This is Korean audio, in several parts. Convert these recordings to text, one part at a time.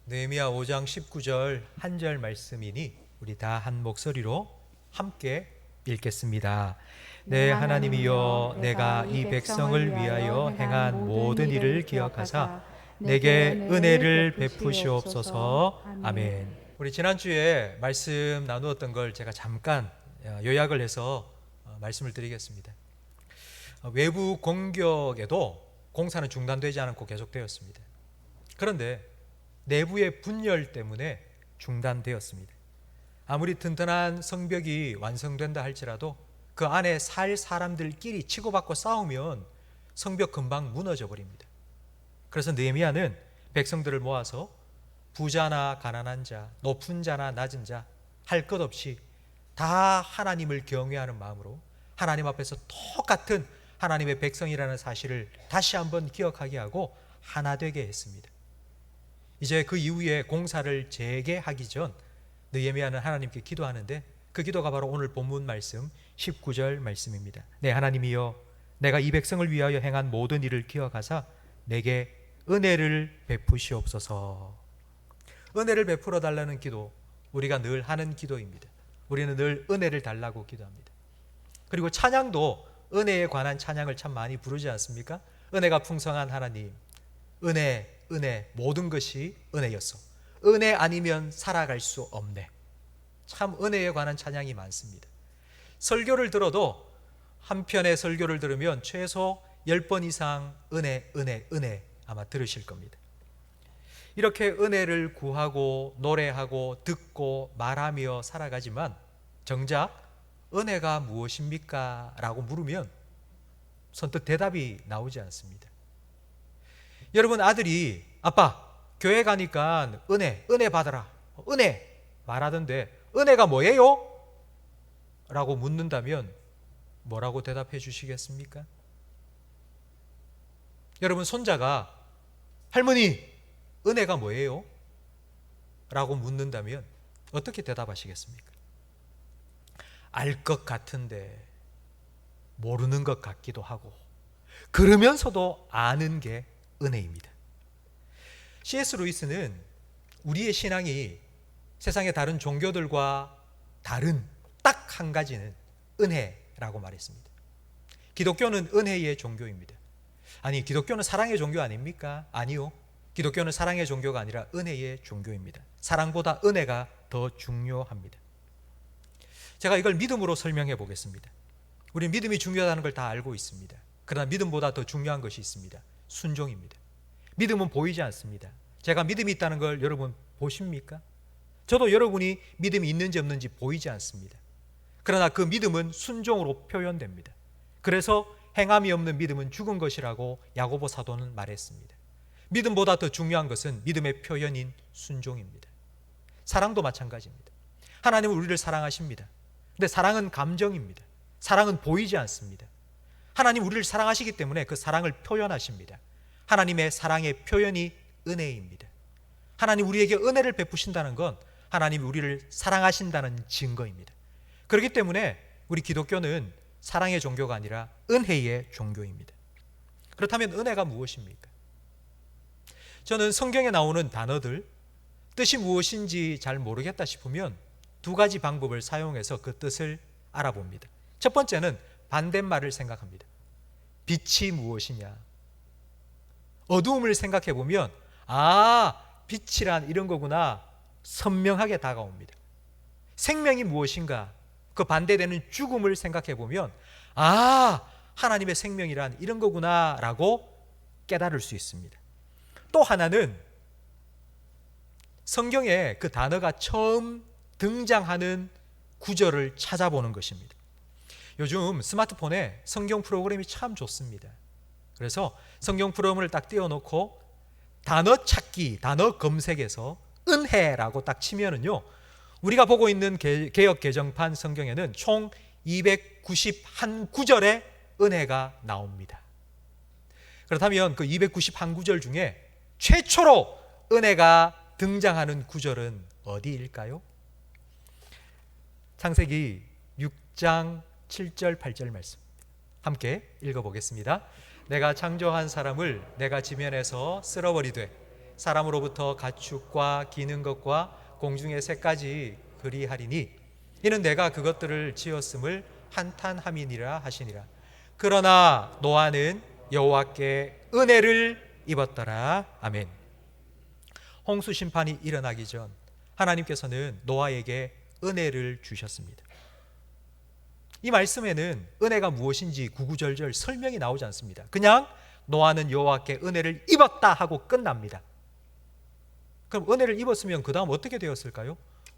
느헤미야 5장 19절 한 절 말씀이니 우리 다 한 목소리로 함께 읽겠습니다. 네, 하나님이여, 내가 이 백성을 위하여 행한 모든 일을 기억하사 내게 은혜를 베푸시옵소서. 아멘. 우리 지난주에 말씀 나누었던 걸 제가 잠깐 요약을 해서 말씀을 드리겠습니다. 외부 공격에도 공사는 중단되지 않고 계속되었습니다. 그런데 내부의 분열 때문에 중단되었습니다. 아무리 튼튼한 성벽이 완성된다 할지라도 그 안에 살 사람들끼리 치고받고 싸우면 성벽 금방 무너져 버립니다. 그래서 느헤미야는 백성들을 모아서 부자나 가난한 자, 높은 자나 낮은 자 할 것 없이 다 하나님을 경외하는 마음으로 하나님 앞에서 똑같은 하나님의 백성이라는 사실을 다시 한번 기억하게 하고 하나 되게 했습니다. 이제 그 이후에 공사를 재개하기 전 느헤미야는 하나님께 기도하는데 그 기도가 바로 오늘 본문 말씀 19절 말씀입니다. 네, 하나님이여, 내가 이 백성을 위하여 행한 모든 일을 기억하사 내게 은혜를 베푸시옵소서. 은혜를 베풀어 달라는 기도, 우리가 늘 하는 기도입니다. 우리는 늘 은혜를 달라고 기도합니다. 그리고 찬양도 은혜에 관한 찬양을 참 많이 부르지 않습니까? 은혜가 풍성한 하나님, 은혜 모든 것이 은혜였어. 은혜 아니면 살아갈 수 없네. 참 은혜에 관한 찬양이 많습니다. 설교를 들어도 한 편의 설교를 들으면 최소 10번 이상 은혜 아마 들으실 겁니다. 이렇게 은혜를 구하고 노래하고 듣고 말하며 살아가지만 정작 은혜가 무엇입니까? 라고 물으면 선뜻 대답이 나오지 않습니다. 여러분, 아들이 아빠 교회 가니까 은혜 받아라, 은혜 말하던데 은혜가 뭐예요? 라고 묻는다면 뭐라고 대답해 주시겠습니까? 여러분, 손자가 할머니 은혜가 뭐예요? 라고 묻는다면 어떻게 대답하시겠습니까? 알 것 같은데 모르는 것 같기도 하고 그러면서도 아는 게 은혜입니다. C.S. 루이스는 우리의 신앙이 세상의 다른 종교들과 다른 딱 한 가지는 은혜라고 말했습니다. 기독교는 은혜의 종교입니다. 아니, 기독교는 사랑의 종교 아닙니까? 아니요. 기독교는 사랑의 종교가 아니라 은혜의 종교입니다. 사랑보다 은혜가 더 중요합니다. 제가 이걸 믿음으로 설명해 보겠습니다. 우리 믿음이 중요하다는 걸 다 알고 있습니다. 그러나 믿음보다 더 중요한 것이 있습니다. 순종입니다. 믿음은 보이지 않습니다. 제가 믿음이 있다는 걸 여러분 보십니까? 저도 여러분이 믿음이 있는지 없는지 보이지 않습니다. 그러나 그 믿음은 순종으로 표현됩니다. 그래서 행함이 없는 믿음은 죽은 것이라고 야고보 사도는 말했습니다. 믿음보다 더 중요한 것은 믿음의 표현인 순종입니다. 사랑도 마찬가지입니다. 하나님은 우리를 사랑하십니다. 근데 사랑은 감정입니다. 사랑은 보이지 않습니다. 하나님 우리를 사랑하시기 때문에 그 사랑을 표현하십니다. 하나님의 사랑의 표현이 은혜입니다. 하나님 우리에게 은혜를 베푸신다는 건 하나님이 우리를 사랑하신다는 증거입니다. 그렇기 때문에 우리 기독교는 사랑의 종교가 아니라 은혜의 종교입니다. 그렇다면 은혜가 무엇입니까? 저는 성경에 나오는 단어들, 뜻이 무엇인지 잘 모르겠다 싶으면 두 가지 방법을 사용해서 그 뜻을 알아봅니다. 첫 번째는 반대말을 생각합니다. 빛이 무엇이냐? 어두움을 생각해 보면 빛이란 이런 거구나 선명하게 다가옵니다. 생명이 무엇인가? 그 반대되는 죽음을 생각해 보면 하나님의 생명이란 이런 거구나 라고 깨달을 수 있습니다. 또 하나는 성경에 그 단어가 처음 등장하는 구절을 찾아보는 것입니다. 요즘 스마트폰에 성경 프로그램이 참 좋습니다. 그래서 성경 프로그램을 딱 띄워놓고 단어 찾기, 단어 검색에서 은혜라고 딱 치면은요, 우리가 보고 있는 개역 개정판 성경에는 총 291구절의 은혜가 나옵니다. 그렇다면 그 291구절 중에 최초로 은혜가 등장하는 구절은 어디일까요? 창세기 6장 7절 8절 말씀 함께 읽어보겠습니다. 내가 창조한 사람을 내가 지면에서 쓸어버리되 사람으로부터 가축과 기는 것과 공중의 새까지 그리하리니 이는 내가 그것들을 지었음을 한탄함이니라 하시니라. 그러나 노아는 여호와께 은혜를 입었더라. 아멘. 홍수 심판이 일어나기 전 하나님께서는 노아에게 은혜를 주셨습니다. 이 말씀에는 은혜가 무엇인지 구구절절 설명이 나오지 않습니다. 그냥 노아는 여호와께 은혜를 입었다 하고 끝납니다. 그럼 은혜를 입었으면 그 다음 어떻게 되었을까요?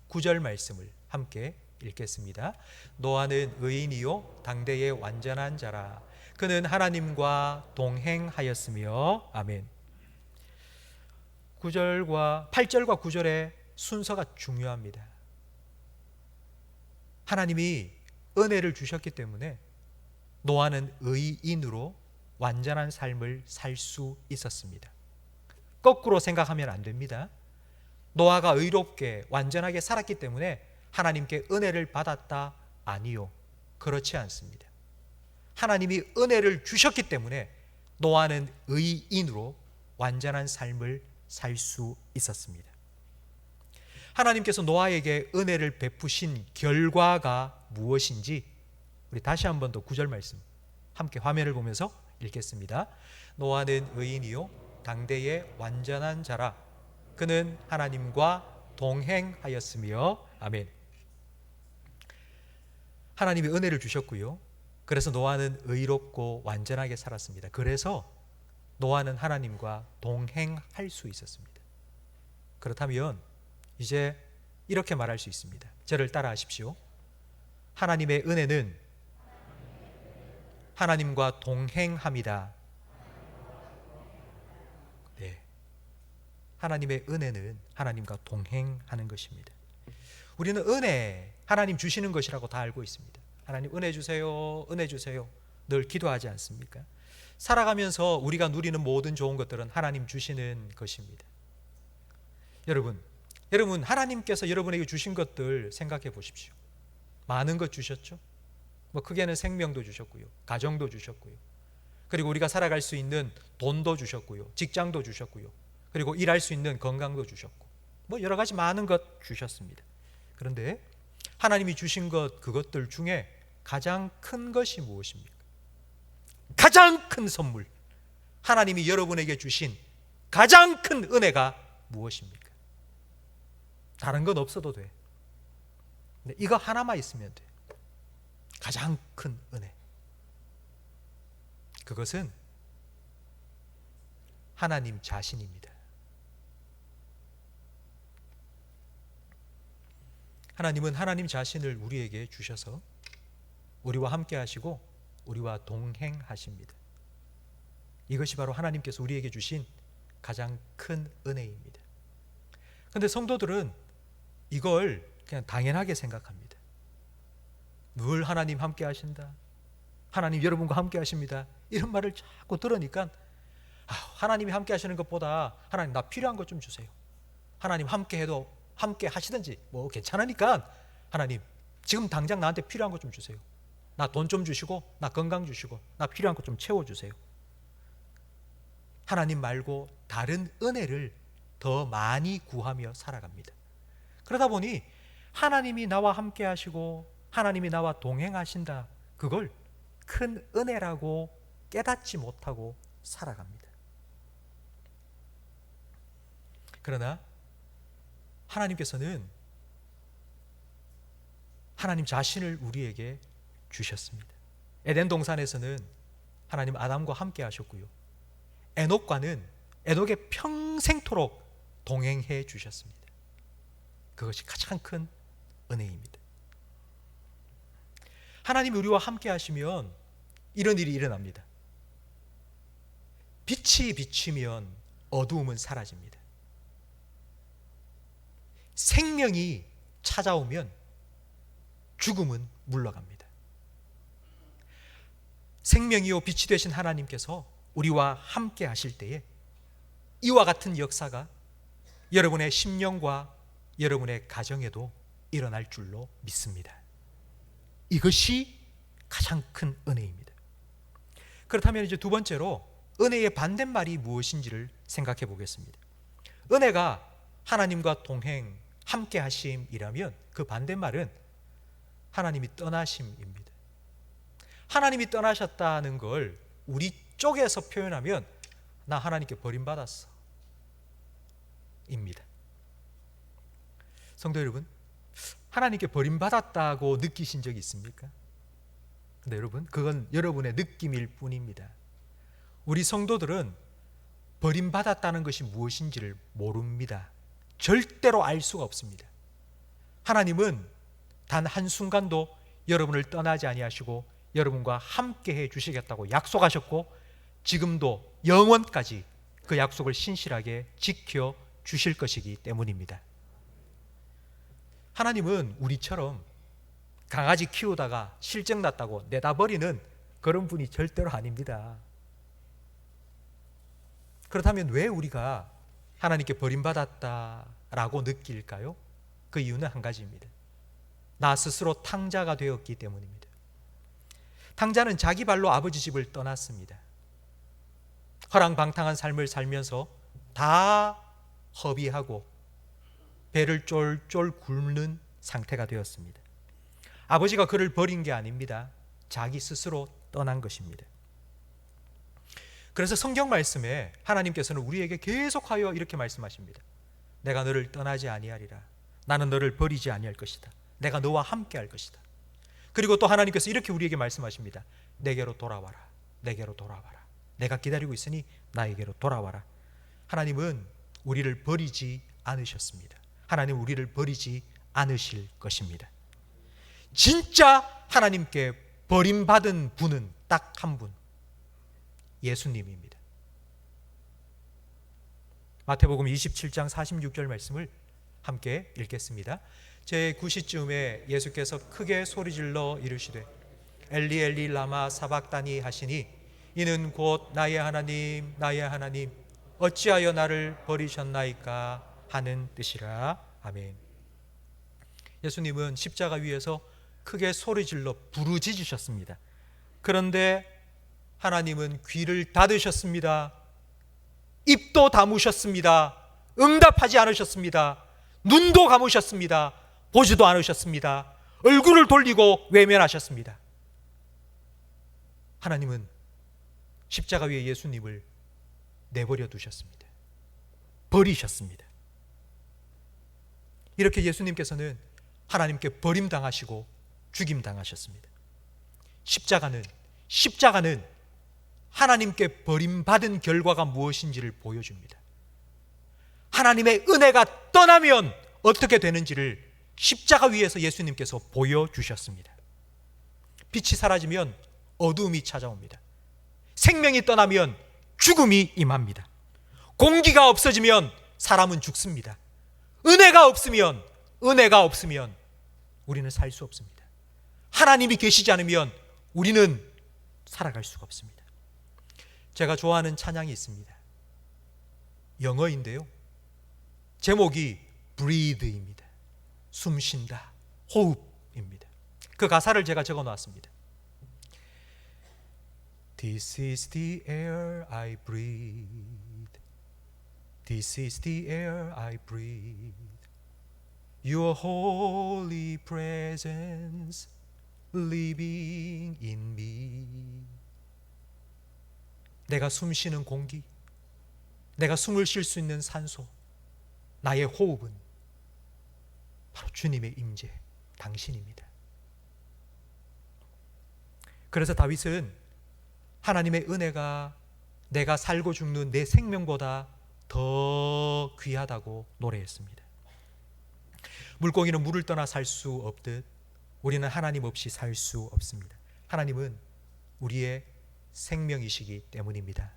9절 말씀을 함께 읽겠습니다. 노아는 의인이요 당대의 완전한 자라. 그는 하나님과 동행하였으며. 아멘. 8절과 9절의 순서가 중요합니다. 하나님이 은혜를 주셨기 때문에 노아는 의인으로 완전한 삶을 살 수 있었습니다. 거꾸로 생각하면 안 됩니다. 노아가 의롭게 완전하게 살았기 때문에 하나님께 은혜를 받았다? 아니요, 그렇지 않습니다. 하나님이 은혜를 주셨기 때문에 노아는 의인으로 완전한 삶을 살 수 있었습니다. 하나님께서 노아에게 은혜를 베푸신 결과가 무엇인지 우리 다시 한 번 더 9절 말씀 함께 화면을 보면서 읽겠습니다. 노아는 의인이요 당대의 완전한 자라. 그는 하나님과 동행하였으며. 아멘. 하나님이 은혜를 주셨고요. 그래서 노아는 의롭고 완전하게 살았습니다. 그래서 노아는 하나님과 동행할 수 있었습니다. 그렇다면 이제 이렇게 말할 수 있습니다. 저를 따라 하십시오. 하나님의 은혜는 하나님과 동행합니다. 네. 하나님의 은혜는 하나님과 동행하는 것입니다. 우리는 은혜, 하나님 주시는 것이라고 다 알고 있습니다. 하나님 은혜 주세요, 은혜 주세요. 늘 기도하지 않습니까? 살아가면서 우리가 누리는 모든 좋은 것들은 하나님 주시는 것입니다. 여러분 하나님께서 여러분에게 주신 것들 생각해 보십시오. 많은 것 주셨죠? 크게는 생명도 주셨고요, 가정도 주셨고요, 그리고 우리가 살아갈 수 있는 돈도 주셨고요, 직장도 주셨고요, 그리고 일할 수 있는 건강도 주셨고 여러 가지 많은 것 주셨습니다. 그런데 하나님이 주신 것, 그것들 중에 가장 큰 것이 무엇입니까? 가장 큰 선물, 하나님이 여러분에게 주신 가장 큰 은혜가 무엇입니까? 다른 건 없어도 돼. 근데 이거 하나만 있으면 돼. 가장 큰 은혜. 그것은 하나님 자신입니다. 하나님은 하나님 자신을 우리에게 주셔서 우리와 함께 하시고 우리와 동행하십니다. 이것이 바로 하나님께서 우리에게 주신 가장 큰 은혜입니다. 그런데 성도들은 이걸 그냥 당연하게 생각합니다. 늘 하나님 함께 하신다, 하나님 여러분과 함께 하십니다, 이런 말을 자꾸 들으니까 하나님이 함께 하시는 것보다 하나님 나 필요한 것 좀 주세요, 하나님 함께 해도 함께 하시든지 괜찮으니까 하나님 지금 당장 나한테 필요한 것 좀 주세요, 나 돈 좀 주시고 나 건강 주시고 나 필요한 것 좀 채워주세요. 하나님 말고 다른 은혜를 더 많이 구하며 살아갑니다. 그러다 보니 하나님이 나와 함께 하시고 하나님이 나와 동행하신다, 그걸 큰 은혜라고 깨닫지 못하고 살아갑니다. 그러나 하나님께서는 하나님 자신을 우리에게 주셨습니다. 에덴 동산에서는 하나님 아담과 함께 하셨고요, 에녹의 평생토록 동행해 주셨습니다. 그것이 가장 큰 은혜입니다. 하나님이 우리와 함께 하시면 이런 일이 일어납니다. 빛이 비치면 어두움은 사라집니다. 생명이 찾아오면 죽음은 물러갑니다. 생명이요 빛이 되신 하나님께서 우리와 함께 하실 때에 이와 같은 역사가 여러분의 심령과 여러분의 가정에도 일어날 줄로 믿습니다. 이것이 가장 큰 은혜입니다. 그렇다면 이제 두 번째로 은혜의 반대말이 무엇인지를 생각해 보겠습니다. 은혜가 하나님과 동행, 함께 하심이라면 그 반대말은 하나님이 떠나심입니다. 하나님이 떠나셨다는 걸 우리 쪽에서 표현하면 나 하나님께 버림받았어 입니다. 성도 여러분, 하나님께 버림받았다고 느끼신 적이 있습니까? 근데 여러분, 그건 여러분의 느낌일 뿐입니다. 우리 성도들은 버림받았다는 것이 무엇인지를 모릅니다. 절대로 알 수가 없습니다. 하나님은 단 한순간도 여러분을 떠나지 아니하시고 여러분과 함께 해 주시겠다고 약속하셨고 지금도 영원까지 그 약속을 신실하게 지켜 주실 것이기 때문입니다. 하나님은 우리처럼 강아지 키우다가 실증 났다고 내다버리는 그런 분이 절대로 아닙니다. 그렇다면 왜 우리가 하나님께 버림받았다라고 느낄까요? 그 이유는 한 가지입니다. 나 스스로 탕자가 되었기 때문입니다. 탕자는 자기 발로 아버지 집을 떠났습니다. 허랑방탕한 삶을 살면서 다 허비하고 배를 쫄쫄 굶는 상태가 되었습니다. 아버지가 그를 버린 게 아닙니다. 자기 스스로 떠난 것입니다. 그래서 성경 말씀에 하나님께서는 우리에게 계속하여 이렇게 말씀하십니다. 내가 너를 떠나지 아니하리라. 나는 너를 버리지 아니할 것이다. 내가 너와 함께 할 것이다. 그리고 또 하나님께서 이렇게 우리에게 말씀하십니다. 내게로 돌아와라. 내게로 돌아와라. 내가 기다리고 있으니 나에게로 돌아와라. 하나님은 우리를 버리지 않으셨습니다. 하나님은 우리를 버리지 않으실 것입니다. 진짜 하나님께 버림받은 분은 딱 한 분, 예수님입니다. 마태복음 27장 46절 말씀을 함께 읽겠습니다. 제9시쯤에 예수께서 크게 소리질러 이르시되 엘리 엘리 라마 사박다니 하시니 이는 곧 나의 하나님 나의 하나님 어찌하여 나를 버리셨나이까 하는 뜻이라. 아멘. 예수님은 십자가 위에서 크게 소리질러 부르짖으셨습니다. 그런데 하나님은 귀를 닫으셨습니다. 입도 다무셨습니다. 응답하지 않으셨습니다. 눈도 감으셨습니다. 보지도 않으셨습니다. 얼굴을 돌리고 외면하셨습니다. 하나님은 십자가 위에 예수님을 내버려 두셨습니다. 버리셨습니다. 이렇게 예수님께서는 하나님께 버림당하시고 죽임당하셨습니다. 십자가는 하나님께 버림받은 결과가 무엇인지를 보여줍니다. 하나님의 은혜가 떠나면 어떻게 되는지를 십자가 위에서 예수님께서 보여주셨습니다. 빛이 사라지면 어두움이 찾아옵니다. 생명이 떠나면 죽음이 임합니다. 공기가 없어지면 사람은 죽습니다. 은혜가 없으면 우리는 살 수 없습니다. 하나님이 계시지 않으면 우리는 살아갈 수가 없습니다. 제가 좋아하는 찬양이 있습니다. 영어인데요. 제목이 breathe입니다. 숨쉰다, 호흡입니다. 그 가사를 제가 적어 놓았습니다. This is the air I breathe. This is the air I breathe. Your holy presence living in me. 내가 숨쉬는 공기, 내가 숨을 쉴 수 있는 산소, 나의 호흡은 바로 주님의 임재, 당신입니다. 그래서 다윗은 하나님의 은혜가 내가 살고 죽는 내 생명보다 더 귀하다고 노래했습니다. 물고기는 물을 떠나 살 수 없듯 우리는 하나님 없이 살 수 없습니다. 하나님은 우리의 생명이시기 때문입니다.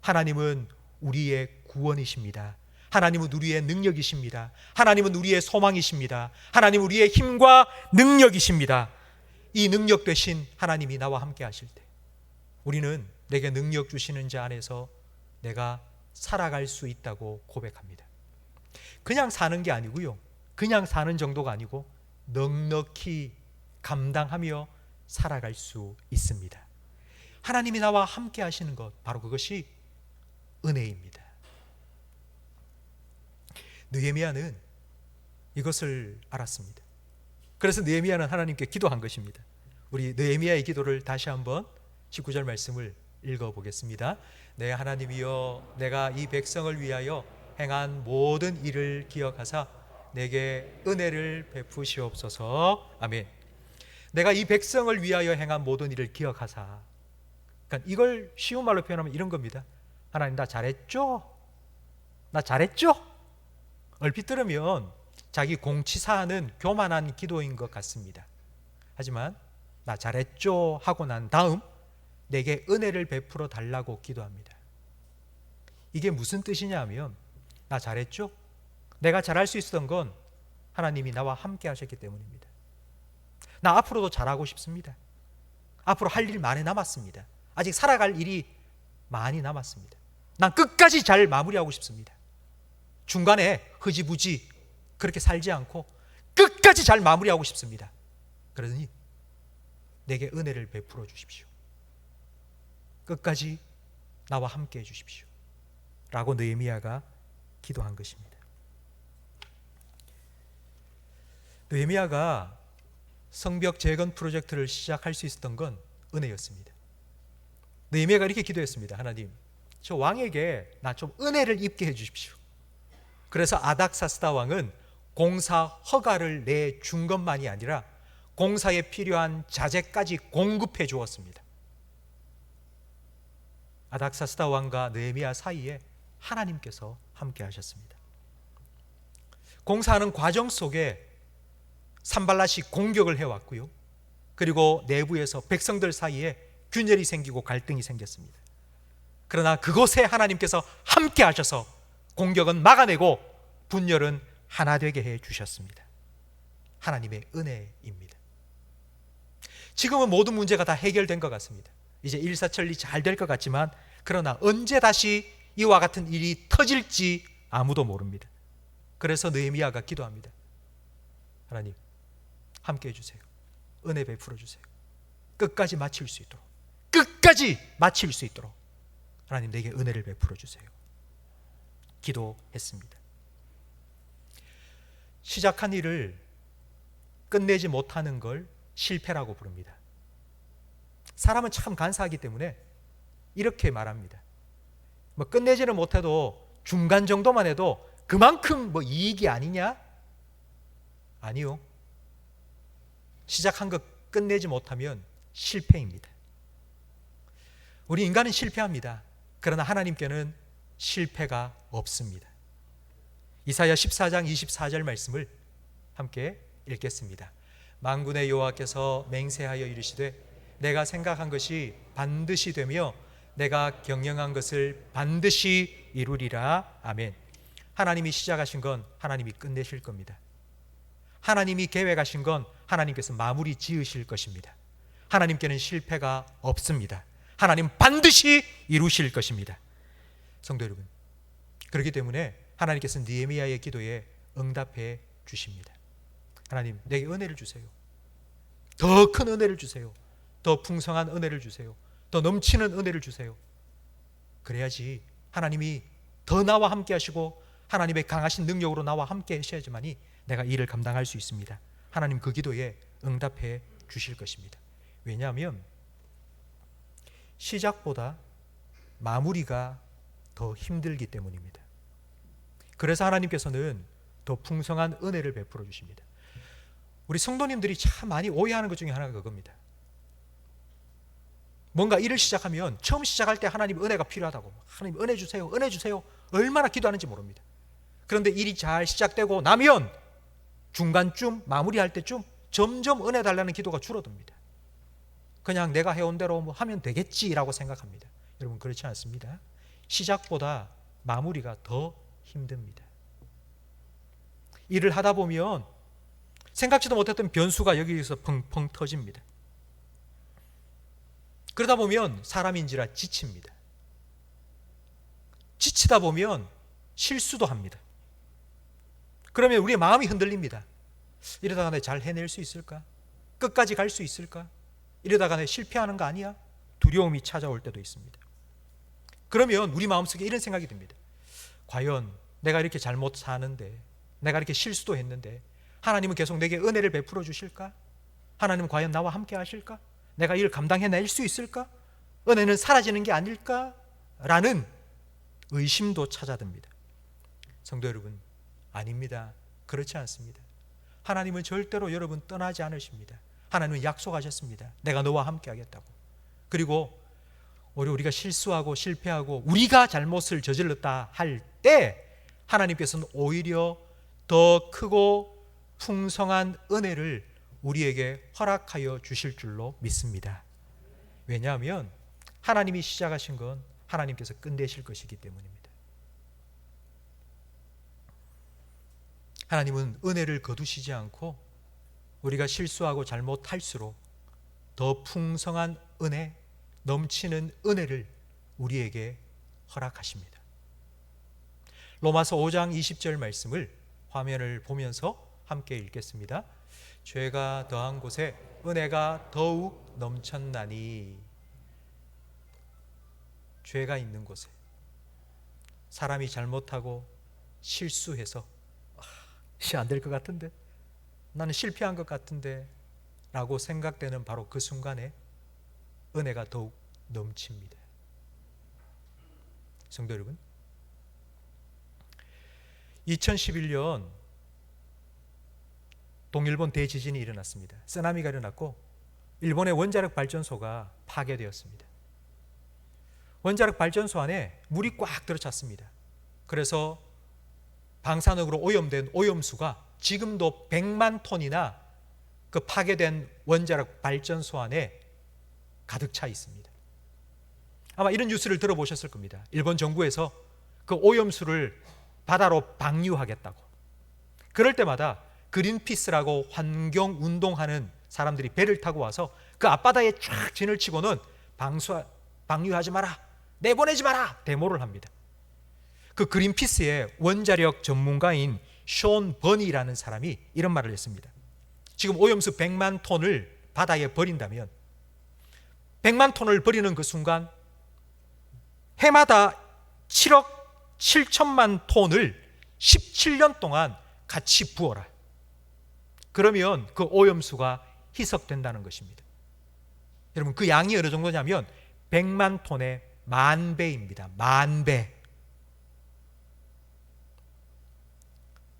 하나님은 우리의 구원이십니다. 하나님은 우리의 능력이십니다. 하나님은 우리의 소망이십니다. 하나님은 우리의 힘과 능력이십니다. 이 능력 되신 하나님이 나와 함께 하실 때 우리는 내게 능력 주시는 자 안에서 내가 살아갈 수 있다고 고백합니다. 그냥 사는 게 아니고요. 그냥 사는 정도가 아니고 넉넉히 감당하며 살아갈 수 있습니다. 하나님이 나와 함께 하시는 것, 바로 그것이 은혜입니다. 느헤미야는 이것을 알았습니다. 그래서 느헤미야는 하나님께 기도한 것입니다. 우리 느헤미야의 기도를 다시 한번 19절 말씀을 읽어보겠습니다. 네, 하나님이여, 내가 이 백성을 위하여 행한 모든 일을 기억하사 내게 은혜를 베푸시옵소서. 아멘. 내가 이 백성을 위하여 행한 모든 일을 기억하사. 그러니까 이걸 쉬운 말로 표현하면 이런 겁니다. 하나님, 나 잘했죠? 나 잘했죠? 얼핏 들으면 자기 공치사하는 교만한 기도인 것 같습니다. 하지만 나 잘했죠 하고 난 다음 내게 은혜를 베풀어 달라고 기도합니다. 이게 무슨 뜻이냐 하면, 나 잘했죠? 내가 잘할 수 있었던 건 하나님이 나와 함께 하셨기 때문입니다. 나 앞으로도 잘하고 싶습니다. 앞으로 할 일 많이 남았습니다. 아직 살아갈 일이 많이 남았습니다. 난 끝까지 잘 마무리하고 싶습니다. 중간에 흐지부지 그렇게 살지 않고 끝까지 잘 마무리하고 싶습니다. 그러니 내게 은혜를 베풀어 주십시오. 끝까지 나와 함께 해 주십시오. 라고 느헤미야가 기도한 것입니다. 느헤미야가 성벽 재건 프로젝트를 시작할 수 있었던 건 은혜였습니다. 느헤미야가 이렇게 기도했습니다. 하나님, 저 왕에게 나 좀 은혜를 입게 해 주십시오. 그래서 아닥사스다 왕은 공사 허가를 내준 것만이 아니라 공사에 필요한 자재까지 공급해 주었습니다. 아닥사스다 왕과 느헤미야 사이에 하나님께서 함께 하셨습니다. 공사하는 과정 속에 산발랏이 공격을 해왔고요. 그리고 내부에서 백성들 사이에 균열이 생기고 갈등이 생겼습니다. 그러나 그곳에 하나님께서 함께 하셔서 공격은 막아내고 분열은 하나 되게 해 주셨습니다. 하나님의 은혜입니다. 지금은 모든 문제가 다 해결된 것 같습니다. 이제 일사천리 잘 될 것 같지만, 그러나 언제 다시 이와 같은 일이 터질지 아무도 모릅니다. 그래서 느헤미야가 기도합니다. 하나님, 함께 해주세요. 은혜 베풀어 주세요. 끝까지 마칠 수 있도록, 끝까지 마칠 수 있도록 하나님 내게 은혜를 베풀어 주세요. 기도했습니다. 시작한 일을 끝내지 못하는 걸 실패라고 부릅니다. 사람은 참 간사하기 때문에 이렇게 말합니다. 끝내지는 못해도 중간 정도만 해도 그만큼 이익이 아니냐? 아니요. 시작한 것 끝내지 못하면 실패입니다. 우리 인간은 실패합니다. 그러나 하나님께는 실패가 없습니다. 이사야 14장 24절 말씀을 함께 읽겠습니다. 만군의 여호와께서 맹세하여 이르시되 내가 생각한 것이 반드시 되며 내가 경영한 것을 반드시 이루리라. 아멘. 하나님이 시작하신 건 하나님이 끝내실 겁니다. 하나님이 계획하신 건 하나님께서 마무리 지으실 것입니다. 하나님께는 실패가 없습니다. 하나님 반드시 이루실 것입니다. 성도 여러분, 그렇기 때문에 하나님께서 느헤미야의 기도에 응답해 주십니다. 하나님, 내게 은혜를 주세요. 더 큰 은혜를 주세요. 더 풍성한 은혜를 주세요. 더 넘치는 은혜를 주세요. 그래야지 하나님이 더 나와 함께 하시고 하나님의 강하신 능력으로 나와 함께 하셔야지만이 내가 이 일을 감당할 수 있습니다. 하나님 그 기도에 응답해 주실 것입니다. 왜냐하면 시작보다 마무리가 더 힘들기 때문입니다. 그래서 하나님께서는 더 풍성한 은혜를 베풀어 주십니다. 우리 성도님들이 참 많이 오해하는 것 중에 하나가 그겁니다. 뭔가 일을 시작하면 처음 시작할 때 하나님 은혜가 필요하다고, 하나님 은혜 주세요, 은혜 주세요, 얼마나 기도하는지 모릅니다. 그런데 일이 잘 시작되고 나면 중간쯤 마무리할 때쯤 점점 은혜 달라는 기도가 줄어듭니다. 그냥 내가 해온 대로 하면 되겠지라고 생각합니다. 여러분, 그렇지 않습니다. 시작보다 마무리가 더 힘듭니다. 일을 하다 보면 생각지도 못했던 변수가 여기서 펑펑 터집니다. 그러다 보면 사람인지라 지칩니다. 지치다 보면 실수도 합니다. 그러면 우리의 마음이 흔들립니다. 이러다가 내가 잘 해낼 수 있을까? 끝까지 갈 수 있을까? 이러다가 내가 실패하는 거 아니야? 두려움이 찾아올 때도 있습니다. 그러면 우리 마음속에 이런 생각이 듭니다. 과연 내가 이렇게 잘못 사는데, 내가 이렇게 실수도 했는데 하나님은 계속 내게 은혜를 베풀어 주실까? 하나님은 과연 나와 함께 하실까? 내가 이를 감당해낼 수 있을까? 은혜는 사라지는 게 아닐까? 라는 의심도 찾아듭니다. 성도 여러분, 아닙니다. 그렇지 않습니다. 하나님은 절대로 여러분 떠나지 않으십니다. 하나님은 약속하셨습니다. 내가 너와 함께 하겠다고. 그리고 우리가 실수하고 실패하고 우리가 잘못을 저질렀다 할 때 하나님께서는 오히려 더 크고 풍성한 은혜를 우리에게 허락하여 주실 줄로 믿습니다. 왜냐하면 하나님이 시작하신 건 하나님께서 끝내실 것이기 때문입니다. 하나님은 은혜를 거두시지 않고 우리가 실수하고 잘못할수록 더 풍성한 은혜, 넘치는 은혜를 우리에게 허락하십니다. 로마서 5장 20절 말씀을 화면을 보면서 함께 읽겠습니다. 죄가 더한 곳에 은혜가 더욱 넘쳤나니. 죄가 있는 곳에 사람이 잘못하고 실수해서 안 될 것 같은데, 나는 실패한 것 같은데 라고 생각되는 바로 그 순간에 은혜가 더욱 넘칩니다. 성도 여러분, 2011년 동일본 대지진이 일어났습니다. 쓰나미가 일어났고 일본의 원자력 발전소가 파괴되었습니다. 원자력 발전소 안에 물이 꽉 들어찼습니다. 그래서 방사능으로 오염된 오염수가 지금도 100만 톤이나 그 파괴된 원자력 발전소 안에 가득 차 있습니다. 아마 이런 뉴스를 들어보셨을 겁니다. 일본 정부에서 그 오염수를 바다로 방류하겠다고. 그럴 때마다 그린피스라고 환경운동하는 사람들이 배를 타고 와서 그 앞바다에 쫙 진을 치고는 방류하지 마라, 내보내지 마라 데모를 합니다. 그 그린피스의 원자력 전문가인 숀 버니라는 사람이 이런 말을 했습니다. 지금 오염수 100만 톤을 바다에 버린다면 100만 톤을 버리는 그 순간 해마다 7억 7천만 톤을 17년 동안 같이 부어라. 그러면 그 오염수가 희석된다는 것입니다. 여러분, 그 양이 어느 정도냐면 100만 톤의 10,000배입니다. 10,000배.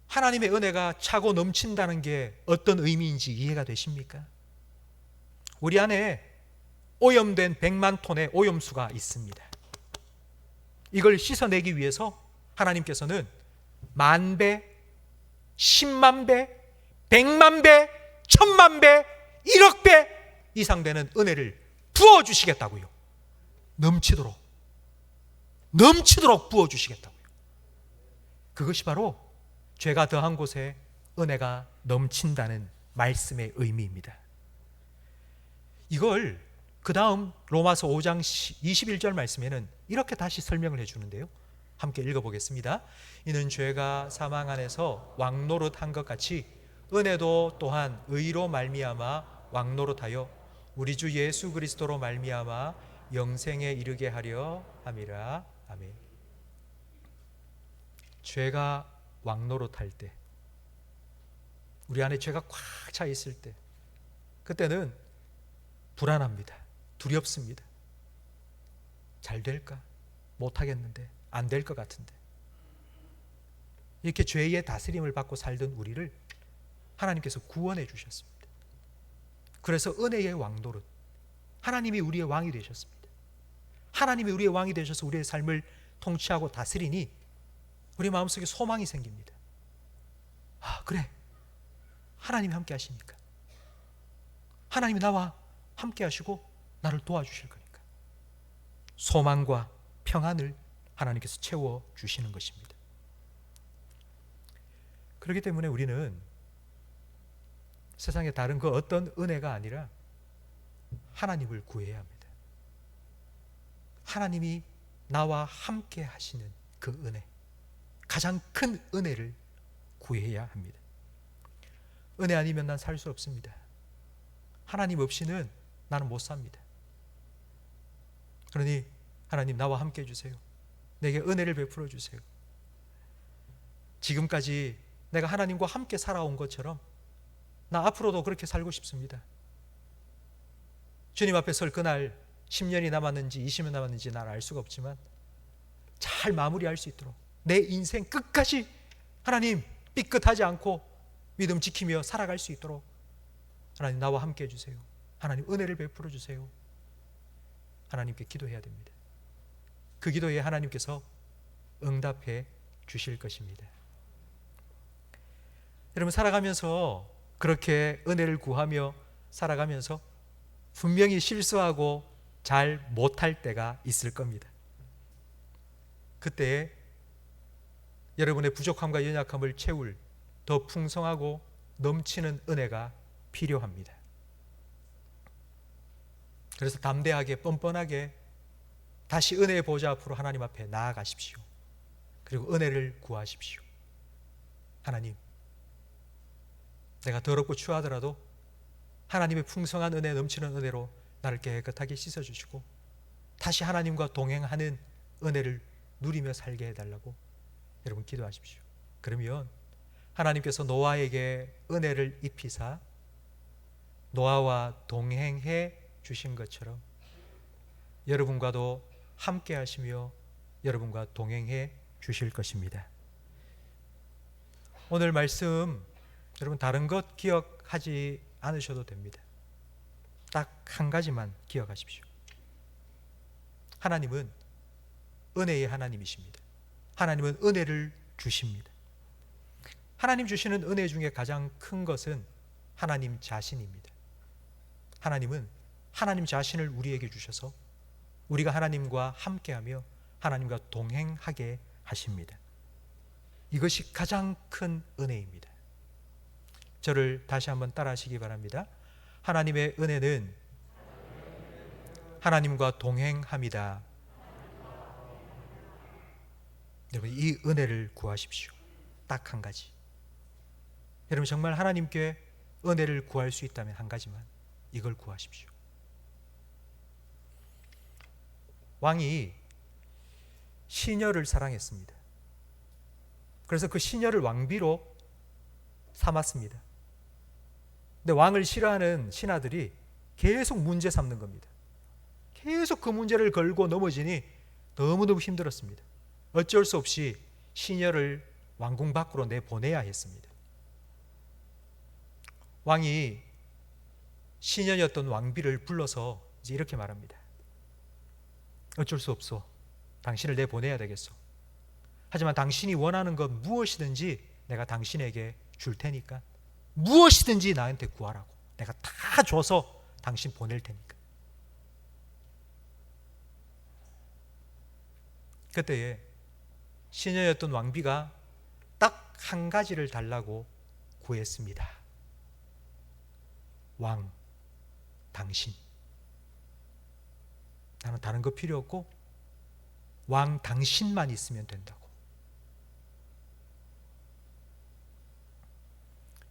하나님의 은혜가 차고 넘친다는 게 어떤 의미인지 이해가 되십니까? 우리 안에 오염된 100만 톤의 오염수가 있습니다. 이걸 씻어내기 위해서 하나님께서는 10,000배, 10만 배, 100만 배, 1000만 배, 1억 배 이상 되는 은혜를 부어주시겠다고요. 넘치도록 부어주시겠다고요. 그것이 바로 죄가 더한 곳에 은혜가 넘친다는 말씀의 의미입니다. 이걸 그 다음 로마서 5장 21절 말씀에는 이렇게 다시 설명을 해주는데요. 함께 읽어보겠습니다. 이는 죄가 사망 안에서 왕노릇한 것 같이 은혜도 또한 의로 말미암아 왕노릇하여 우리 주 예수 그리스도로 말미암아 영생에 이르게 하려 함이라. 아멘. 죄가 왕노릇할 때, 우리 안에 죄가 꽉 차 있을 때, 그때는 불안합니다. 두렵습니다. 잘 될까? 못하겠는데, 안 될 것 같은데. 이렇게 죄의 다스림을 받고 살던 우리를 하나님께서 구원해 주셨습니다. 그래서 은혜의 왕노릇, 하나님이 우리의 왕이 되셨습니다. 하나님이 우리의 왕이 되셔서 우리의 삶을 통치하고 다스리니 우리 마음속에 소망이 생깁니다. 아, 그래, 하나님이 함께 하시니까, 하나님이 나와 함께 하시고 나를 도와주실 거니까 소망과 평안을 하나님께서 채워주시는 것입니다. 그렇기 때문에 우리는 세상의 다른 그 어떤 은혜가 아니라 하나님을 구해야 합니다. 하나님이 나와 함께 하시는 그 은혜, 가장 큰 은혜를 구해야 합니다. 은혜 아니면 난 살 수 없습니다. 하나님 없이는 나는 못 삽니다. 그러니 하나님, 나와 함께 해주세요. 내게 은혜를 베풀어 주세요. 지금까지 내가 하나님과 함께 살아온 것처럼 나 앞으로도 그렇게 살고 싶습니다. 주님 앞에 설 그날 10년이 남았는지 20년 남았는지 난 알 수가 없지만 잘 마무리할 수 있도록 내 인생 끝까지 하나님 삐끗하지 않고 믿음 지키며 살아갈 수 있도록 하나님 나와 함께 해주세요. 하나님 은혜를 베풀어 주세요. 하나님께 기도해야 됩니다. 그 기도에 하나님께서 응답해 주실 것입니다. 여러분, 살아가면서 그렇게 은혜를 구하며 살아가면서 분명히 실수하고 잘 못할 때가 있을 겁니다. 그때 여러분의 부족함과 연약함을 채울 더 풍성하고 넘치는 은혜가 필요합니다. 그래서 담대하게 뻔뻔하게 다시 은혜의 보좌 앞으로 하나님 앞에 나아가십시오. 그리고 은혜를 구하십시오. 하나님, 내가 더럽고 추하더라도 하나님의 풍성한 은혜, 넘치는 은혜로 나를 깨끗하게 씻어주시고 다시 하나님과 동행하는 은혜를 누리며 살게 해달라고 여러분 기도하십시오. 그러면 하나님께서 노아에게 은혜를 입히사 노아와 동행해 주신 것처럼 여러분과도 함께 하시며 여러분과 동행해 주실 것입니다. 오늘 말씀 여러분 다른 것 기억하지 않으셔도 됩니다. 딱 한 가지만 기억하십시오. 하나님은 은혜의 하나님이십니다. 하나님은 은혜를 주십니다. 하나님 주시는 은혜 중에 가장 큰 것은 하나님 자신입니다. 하나님은 하나님 자신을 우리에게 주셔서 우리가 하나님과 함께하며 하나님과 동행하게 하십니다. 이것이 가장 큰 은혜입니다. 저를 다시 한번 따라하시기 바랍니다. 하나님의 은혜는 하나님과 동행합니다. 여러분, 이 은혜를 구하십시오. 딱 한 가지. 여러분, 정말 하나님께 은혜를 구할 수 있다면 한 가지만, 이걸 구하십시오. 왕이 시녀를 사랑했습니다. 그래서 그 시녀를 왕비로 삼았습니다. 근데 왕을 싫어하는 신하들이 계속 문제 삼는 겁니다. 계속 그 문제를 걸고 넘어지니 너무너무 힘들었습니다. 어쩔 수 없이 시녀를 왕궁 밖으로 내보내야 했습니다. 왕이 시녀였던 왕비를 불러서 이제 이렇게 말합니다. 어쩔 수 없어. 당신을 내보내야 되겠어. 하지만 당신이 원하는 것 무엇이든지 내가 당신에게 줄 테니까 무엇이든지 나한테 구하라고. 내가 다 줘서 당신 보낼 테니까. 그때에 시녀였던 왕비가 딱 한 가지를 달라고 구했습니다. 왕, 당신. 나는 다른 거 필요 없고 왕 당신만 있으면 된다고.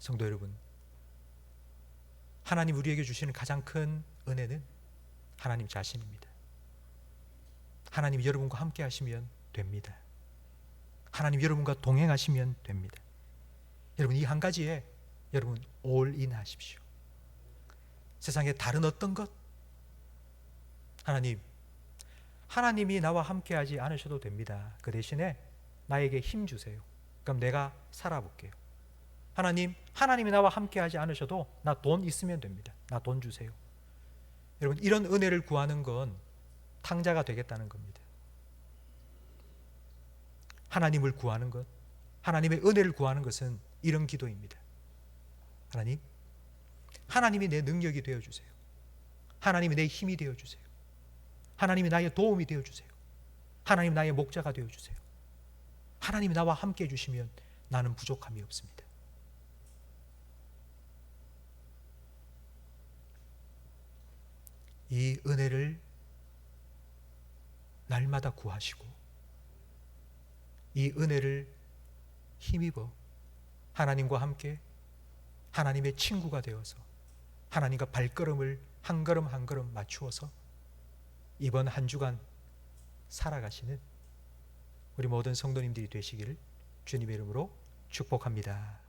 성도 여러분, 하나님 우리에게 주시는 가장 큰 은혜는 하나님 자신입니다. 하나님 여러분과 함께 하시면 됩니다. 하나님 여러분과 동행하시면 됩니다. 여러분, 이 한 가지에 여러분 올인 하십시오. 세상에 다른 어떤 것, 하나님이 나와 함께 하지 않으셔도 됩니다. 그 대신에 나에게 힘 주세요. 그럼 내가 살아볼게요. 하나님이 나와 함께 하지 않으셔도 나 돈 있으면 됩니다. 나 돈 주세요. 여러분, 이런 은혜를 구하는 건 탕자가 되겠다는 겁니다. 하나님을 구하는 것, 하나님의 은혜를 구하는 것은 이런 기도입니다. 하나님이 내 능력이 되어주세요. 하나님이 내 힘이 되어주세요. 하나님이 나의 도움이 되어주세요. 하나님 나의 목자가 되어주세요. 하나님이 나와 함께 해주시면 나는 부족함이 없습니다. 이 은혜를 날마다 구하시고 이 은혜를 힘입어 하나님과 함께 하나님의 친구가 되어서 하나님과 발걸음을 한 걸음 한 걸음 맞추어서 이번 한 주간 살아가시는 우리 모든 성도님들이 되시기를 주님의 이름으로 축복합니다.